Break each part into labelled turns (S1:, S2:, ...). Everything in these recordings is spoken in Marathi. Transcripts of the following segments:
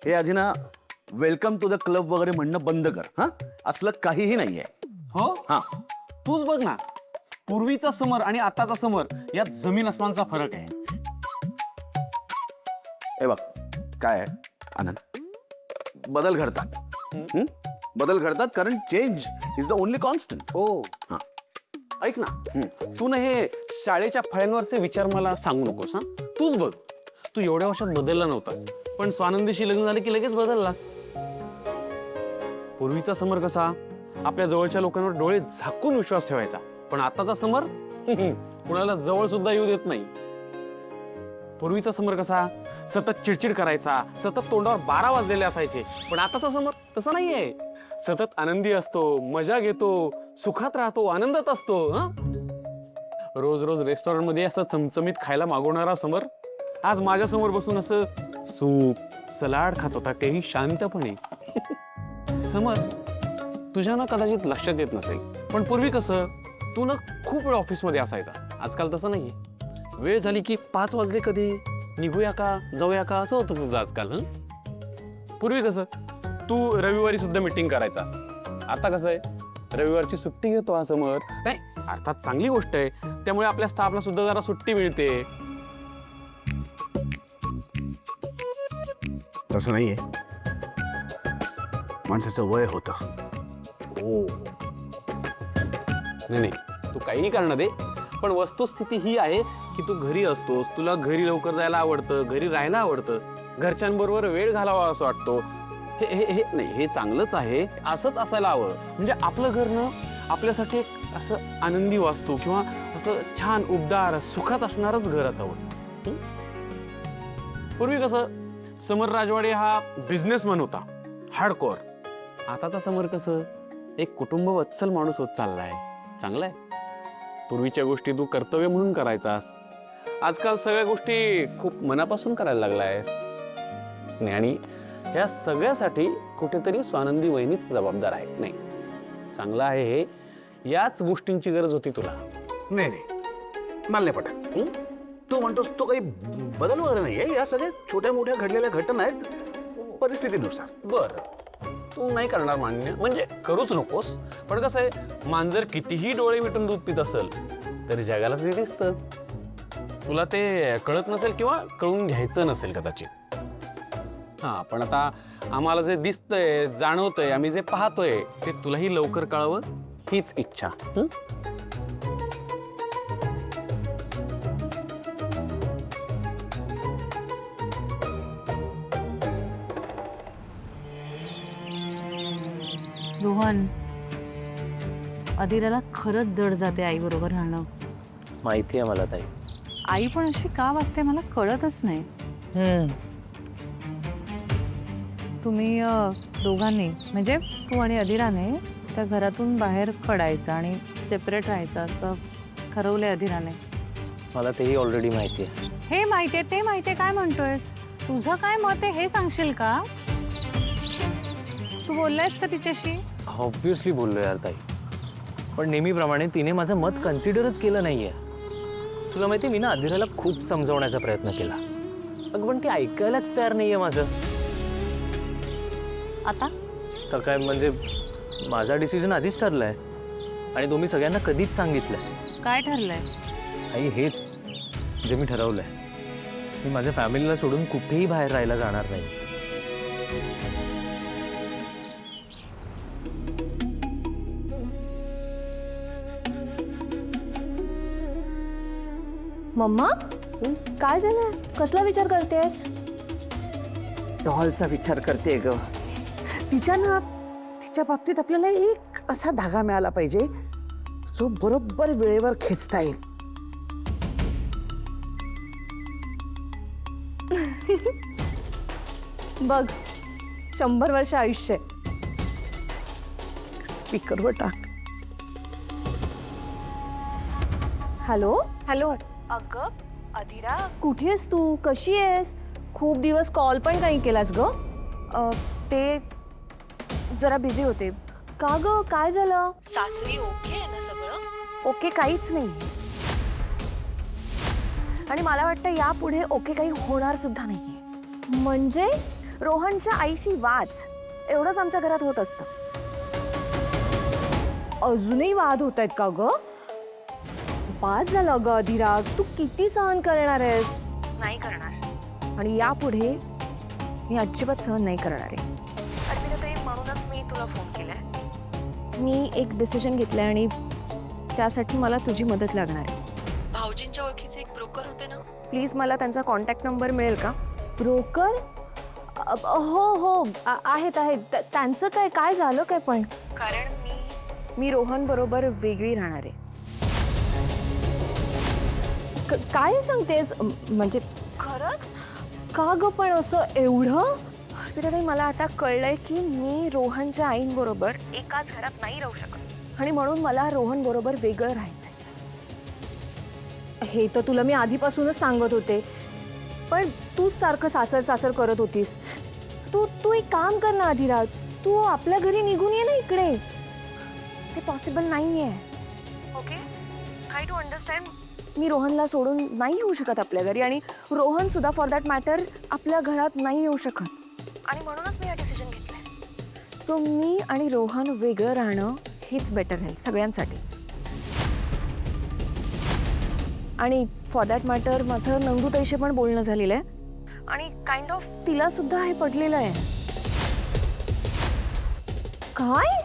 S1: हे आधी ना वेलकम टू द क्लब वगैरे म्हणणं बंद कर. हा, असलं काहीही नाहीये.
S2: हो
S1: हा,
S2: तूच बघ ना, पूर्वीचा समर आणि आताचा समर यात जमीन अस्मानचा फरक आहे.
S1: हे बघ काय आहे आनंद, बदल घडतात. बदल घडतात कारण change is the only constant.
S2: हो
S1: हा,
S2: ऐक ना, तू ना हे शाळेच्या फळ्यांवरचे विचार मला सांगू नकोस. हा, तूच बघ, तू एवढ्या वर्षात बदलला नव्हतास, पण स्वानंदीशी लग्न झालं की लगेच बदललास. पूर्वीचा समर कसा आपल्या जवळच्या लोकांवर डोळे झाकून विश्वास ठेवायचा, पण आताचा समर कुणाला जवळ सुद्धा येऊ देत नाही. पूर्वीचा समर कसा सतत चिडचिड करायचा, सतत तोंडावर 12 वाजलेले असायचे, पण आताचा समर तसा नाहीये. सतत आनंदी असतो, मजा घेतो, सुखात राहतो, आनंदात असतो. रोज रोज रेस्टॉरंट मध्ये असं चमचमीत खायला मागवणारा समर आज माझ्या समोर बसून असं सूप सलाड खात होता, तेही शांतपणे. समर तुझ्या ना कदाचित लक्षात येत नसेल, पण पूर्वी कसं तू ना खूप वेळ ऑफिसमध्ये असायचा. आजकाल तसं नाहीये. वेळ झाली की 5 वाजले कधी निघूया का जाऊया का असं होतं तुझं आजकाल. पूर्वी कसं तू रविवारी सुद्धा मीटिंग करायचास, आता कसं आहे रविवारची सुट्टी घेतो हा समर. नाही अर्थात चांगली गोष्ट आहे, त्यामुळे आपल्या स्टाफला सुद्धा जरा सुट्टी मिळते.
S1: तसं नाहीये. माणसाचं वय होतं.
S2: ओ नाही नाही, तू काही कारण दे, पण वस्तुस्थिती ही आहे की तू घरी असतोस, तुला घरी लवकर जायला आवडतं, घरी राहायला आवडतं, घरच्यांबरोबर वेळ घालावा असं वाटतो. हे हे हे नाही, हे चांगलंच आहे, असंच असायला हवं. म्हणजे आपलं घर ना आपल्यासाठी एक असं आनंदी वास्तू किंवा असं छान उबदार सुखात असणारच घर असावं. पूर्वी कसं समर राजवाडे हा बिझनेसमॅन होता, हार्डकोर. आताचा समर कसं एक कुटुंब वत्सल माणूस होत चाललाय. चांगलाय. पूर्वीच्या गोष्टी तू कर्तव्य म्हणून करायचास, आजकाल सगळ्या गोष्टी खूप मनापासून करायला लागलायस. आणि ह्या सगळ्यासाठी कुठेतरी स्वानंदी वहिनीच जबाबदार आहे. नाही चांगलं आहे हे, याच गोष्टींची गरज होती तुला.
S1: नाही नाही, मला नाही पटत. तू म्हणतोस तो काही बदल वगैरे नाहीये, या सगळ्या छोट्या मोठ्या घडलेल्या घटना आहेत परिस्थितीनुसार.
S2: बरं तू नाही करणार मान्य, म्हणजे करूच नकोस, पण कसं आहे मांजर कितीही डोळे मिटून दूध पित असेल तरी जगाला ते दिसतं. तुला ते कळत नसेल किंवा कळून घ्यायचं नसेल कदाचित. हां पण आता आम्हाला जे दिसतंय जाणवतंय, आम्ही जे पाहतोय ते तुलाही लवकर कळावं हीच इच्छा.
S3: रोहन, अधिराला खरंच जड जाते आई बरोबर राहणं.
S4: माहिती आहे मला ताई.
S3: आई पण अशी का वागते मला कळतच नाही. तुम्ही दोघांनी म्हणजे तू आणि अधिराने त्या घरातून बाहेर पडायचं आणि सेपरेट राहायचं असं ठरवलंय अधिराने.
S4: मला तेही ऑलरेडी माहिती आहे.
S3: हे माहितीये ते माहितीये, काय म्हणतोयस? तुझं काय मत आहे हे सांगशील का? तू बोललायस का तिच्याशी?
S4: ऑब्व्हियसली बोललो यार ताई, पण नेहमीप्रमाणे तिने माझं मत कन्सिडरच केलं नाहीये. तुला माहिती मी ना अधिराला खूप समजवण्याचा प्रयत्न केला, अगं पण ती ऐकायलाच तयार नाहीये माझं.
S3: आता
S4: तर काय म्हणजे माझा डिसिजन आधीच ठरलाय आणि तो मी सगळ्यांना कधीच सांगितलंय.
S3: काय ठरलंय?
S4: आई हेच जे मी ठरवलंय, मी माझ्या फॅमिलीला सोडून कुठेही बाहेर राहायला जाणार नाही.
S5: मम्मा काय झालं? कसला विचार करतेस?
S6: डॉलचा विचार करते ग. तिच्या बाबतीत आपल्याला एक असा धागा मिळाला पाहिजे जो बरोबर वेळेवर खेचता येईल.
S5: बघ 100 वर्ष आयुष्य.
S6: स्पीकरवर टाक.
S5: Hello hello. अगं अधिरा कुठे आहेस तू? कशी आहेस? खूप दिवस कॉल पण नाही केलास ग. ते जरा बिझी होते. का ग काय झालं?
S3: सासरी ओके आहे ना सगळं?
S5: ओके काहीच नाही, आणि मला वाटतं यापुढे ओके काही होणार सुद्धा नाहीये. म्हणजे रोहनच्या आईशी वाद, एवढंच आमच्या घरात होत असतं. अजूनही वाद होत आहेत का ग? पास झालं ग अधिरा, तू किती सहन करणार आहेस? नाही करणार, आणि यापुढे मी अजिबात सहन नाही करणार आहे. अर्पिताताई, म्हणूनच मी तुला फोन केलाय. मी एक डिसिजन घेतलाय आणि त्यासाठी मला तुझी मदत लागणार आहे.
S3: भाऊजींच्या ओळखीचे एक ब्रोकर होते ना?
S5: प्लीज मला त्यांचा कॉन्टॅक्ट नंबर मिळेल का? ब्रोकर? हो हो आहेत आहेत. त्यांचं काय काय झालं काय पण? कारण मी रोहन बरोबर वेगळी राहणार आहे. काय सांगतेस? म्हणजे खरंच का ग? पण असं एवढं? अर्पिताताई, मला आता कळलंय की मी रोहनच्या आईंबरोबर एकाच घरात नाही राहू शकत, आणि म्हणून मला रोहन बरोबर वेगळं राहायचंय. हे तर तुला मी आधीपासूनच सांगत होते, पण तूच सारखं सासर सासर करत होतीस. तू एक काम कर ना अधिरा, तू आपल्या घरी निघून ये ना इकडे. ते पॉसिबल नाही आहे. Okay, try to understand. मी रोहनला सोडून नाही येऊ शकत आपल्या घरी, आणि रोहन सुद्धा फॉर दॅट मॅटर आपल्या घरात नाही येऊ शकत, आणि म्हणूनच मी हा डिसिजन घेतलाय. सो मी आणि रोहन वेगळं राहणं हेच बेटर राहील सगळ्यांसाठीच. आणि फॉर दॅट मॅटर माझं नंदूताईशी पण बोलणं झालेलं आहे, आणि काइंड ऑफ तिला सुद्धा हे पडलेलं आहे. काय?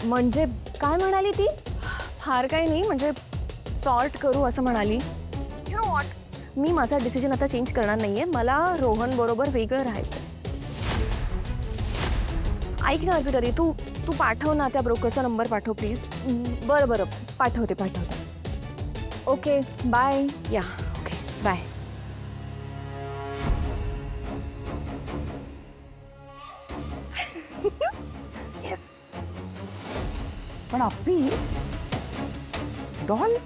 S5: म्हणजे काय म्हणाली ती? फार काही नाही, म्हणजे सॉर्ट करू असं म्हणाली. यू नो वॉट, मी माझा डिसिजन आता चेंज करणार नाहीये. मला रोहन बरोबर वेगळं राहायचं. ऐक ना अर्पिता, तू पाठव ना, त्या ब्रोकरचा नंबर पाठव प्लीज. बरं बरं, पाठवते. Okay bye. या ओके बाय.
S6: येस. पण अप्पी, डॉल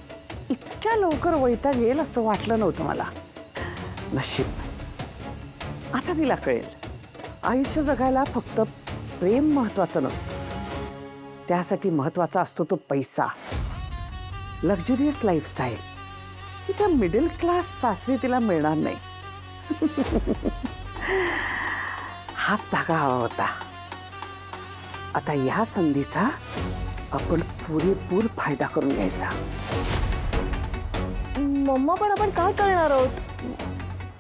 S6: इतक्या लवकर वैताग येईल असं वाटलं नव्हतं मला. नशीब. आता तिला कळेल, आयुष्य जगायला फक्त प्रेम महत्वाचं नसतं, त्यासाठी महत्वाचा असतो तो पैसा, लक्झरियस लाईफस्टाईल. ही त्या मिडल क्लास सासरी तिला मिळणार नाही. हाच धागा हवा होता. आता या संधीचा आपण पुरेपूर फायदा करून घ्यायचा.
S5: मम्मा, पण आपण काय करणार आहोत?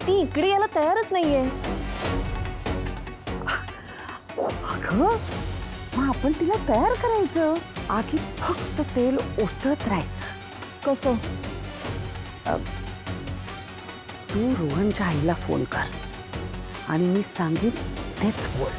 S5: ती इकडे यायला तयारच नाहीये.
S6: अगं, मग आपण तिला तयार करायचं. आधी फक्त तेल ओतत राहायचं.
S5: कसं?
S6: तू रोहनच्या आईला फोन कर आणि मी सांगेन तेच बोल.